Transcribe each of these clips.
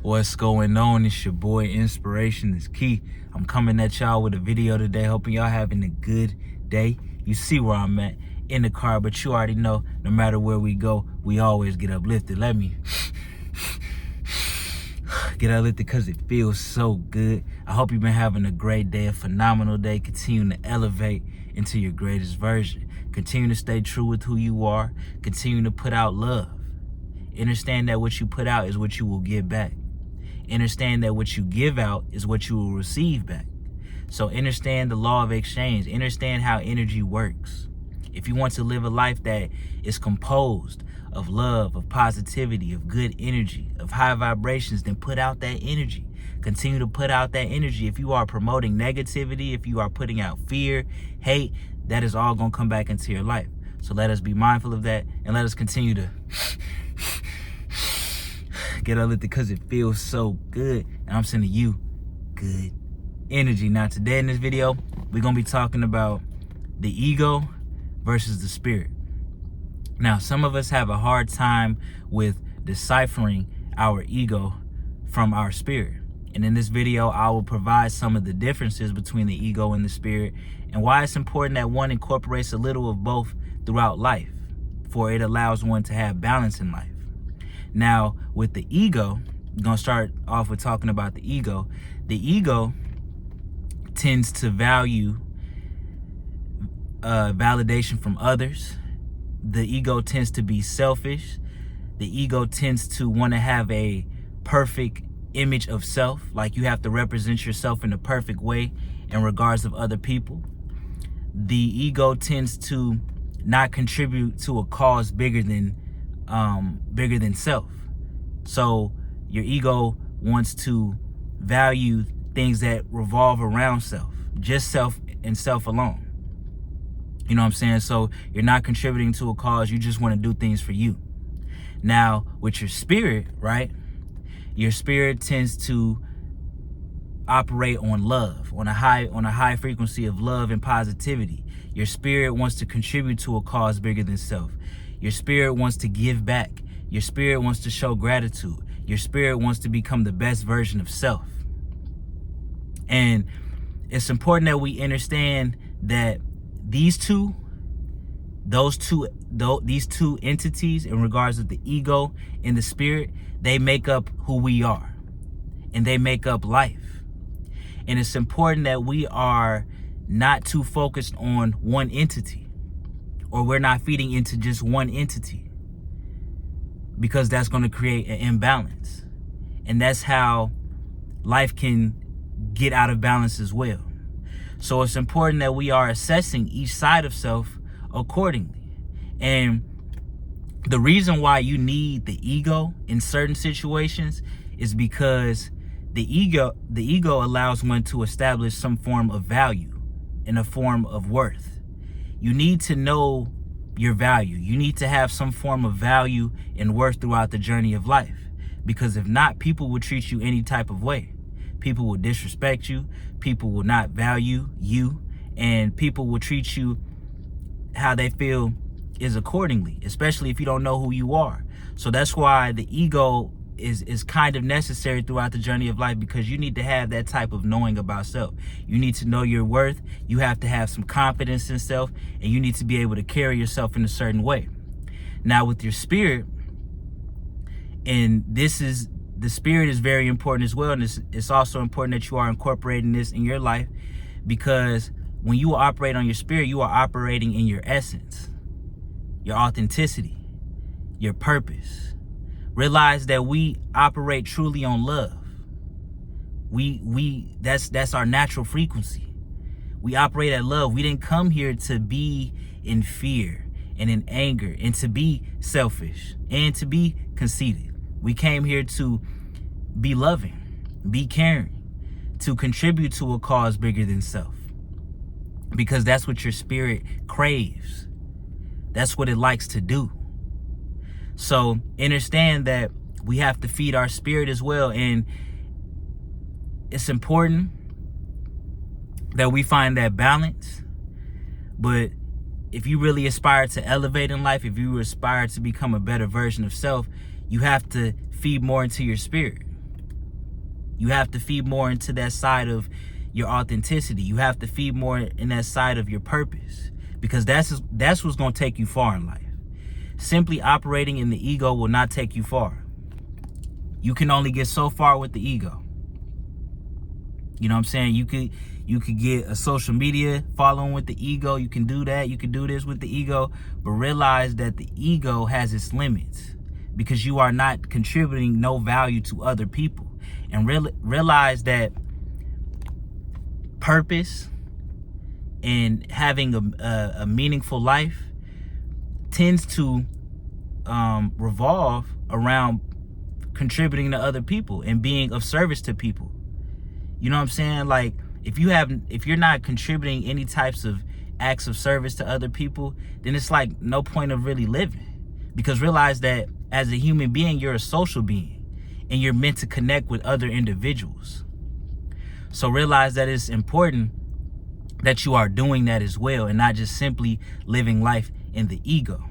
What's going on? It's your boy Inspiration is Key. I'm coming at y'all with a video today, hoping y'all having a good day. You see where I'm at, in the car, but you already know, no matter where we go, we always get uplifted. Let me get uplifted because it feels so good. I hope you've been having a great day, a phenomenal day. Continue to elevate into your greatest version. Continue to stay true with who you are. Continue to put out love. Understand that what you put out is what you will give back. Understand that what you give out is what you will receive back. So understand the law of exchange. Understand how energy works. If you want to live a life that is composed of love, of positivity, of good energy, of high vibrations, then put out that energy. Continue to put out that energy. If you are promoting negativity, if you are putting out fear, hate, that is all going to come back into your life. So let us be mindful of that, and let us continue to get uplifted because it feels so good. And I'm sending you good energy. Now today in this video, we're going to be talking about the ego versus the spirit. Now, some of us have a hard time with deciphering our ego from our spirit. And in this video, I will provide some of the differences between the ego and the spirit, and why it's important that one incorporates a little of both throughout life, for it allows one to have balance in life. Now, with the ego, I'm going to start off with talking about the ego. The ego tends to value validation from others. The ego tends to be selfish. The ego tends to want to have a perfect image of self, like you have to represent yourself in a perfect way in regards of other people. The ego tends to not contribute to a cause bigger than self. So your ego wants to value things that revolve around self, just self and self alone. You know what I'm saying? So you're not contributing to a cause, you just want to do things for you. Now, with your spirit, right? Your spirit tends to operate on love, on a high frequency of love and positivity. Your spirit wants to contribute to a cause bigger than self. Your spirit wants to give back. Your spirit wants to show gratitude. Your spirit wants to become the best version of self. And it's important that we understand that these two entities, in regards to the ego and the spirit, they make up who we are, and they make up life. And it's important that we are not too focused on one entity, or we're not feeding into just one entity, because that's going to create an imbalance. And that's how life can get out of balance as well. So it's important that we are assessing each side of self accordingly. And the reason why you need the ego in certain situations is because the ego allows one to establish some form of value and a form of worth. You need to know your value. You need to have some form of value and worth throughout the journey of life. Because if not, people will treat you any type of way. People will disrespect you. People will not value you. And people will treat you how they feel is accordingly, especially if you don't know who you are. So that's why the ego is kind of necessary throughout the journey of life, because you need to have that type of knowing about self. You need to know your worth. You have to have some confidence in self, and you need to be able to carry yourself in a certain way. Now with your spirit, and the spirit is very important as well, and it's also important that you are incorporating this in your life, because when you operate on your spirit, you are operating in your essence, your authenticity, your purpose. Realize that we operate truly on love. That's our natural frequency. We operate at love. We didn't come here to be in fear and in anger and to be selfish and to be conceited. We came here to be loving, be caring, to contribute to a cause bigger than self. Because that's what your spirit craves. That's what it likes to do. So understand that we have to feed our spirit as well. And it's important that we find that balance. But if you really aspire to elevate in life, if you aspire to become a better version of self, you have to feed more into your spirit. You have to feed more into that side of your authenticity. You have to feed more in that side of your purpose, because that's what's going to take you far in life. Simply operating in the ego will not take you far. You can only get so far with the ego. You know what I'm saying? You could get a social media following with the ego. You can do that. You can do this with the ego, but realize that the ego has its limits, because you are not contributing no value to other people. And realize that purpose and having a meaningful life tends to revolve around contributing to other people and being of service to people. You know what I'm saying? Like, if you're not contributing any types of acts of service to other people, then it's like no point of really living. Because realize that as a human being, you're a social being, and you're meant to connect with other individuals. So realize that it's important that you are doing that as well, and not just simply living life in the ego.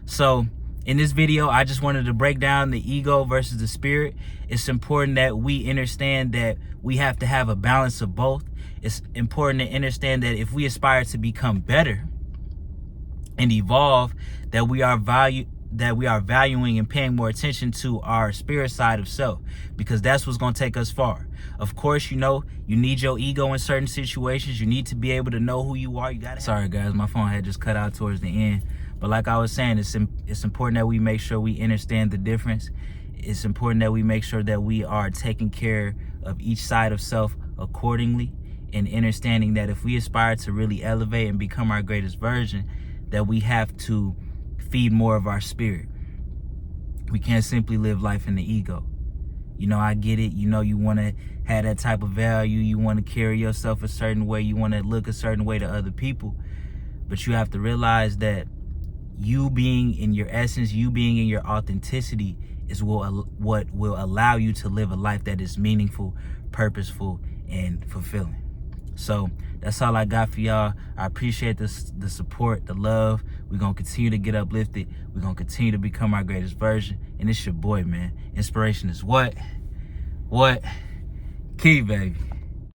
So in this video, I just wanted to break down the ego versus the spirit. It's important that we understand that we have to have a balance of both. It's important to understand that if we aspire to become better and evolve, that we are valuing and paying more attention to our spirit side of self, because that's what's going to take us far. Of course, you know, you need your ego in certain situations. You need to be able to know who you are. Sorry guys, my phone had just cut out towards the end. But like I was saying, it's important that we make sure we understand the difference. It's important that we make sure that we are taking care of each side of self accordingly, and understanding that if we aspire to really elevate and become our greatest version, that we have to feed more of our spirit. We can't simply live life in the ego. You know, I get it. You know, you want to have that type of value. You want to carry yourself a certain way. You want to look a certain way to other people. But you have to realize that you being in your essence, you being in your authenticity is what will allow you to live a life that is meaningful, purposeful, and fulfilling. So that's all I got for y'all. I appreciate the support, the love. We're going to continue to get uplifted. We're going to continue to become our greatest version. And it's your boy, man. Inspiration is what? Key, baby.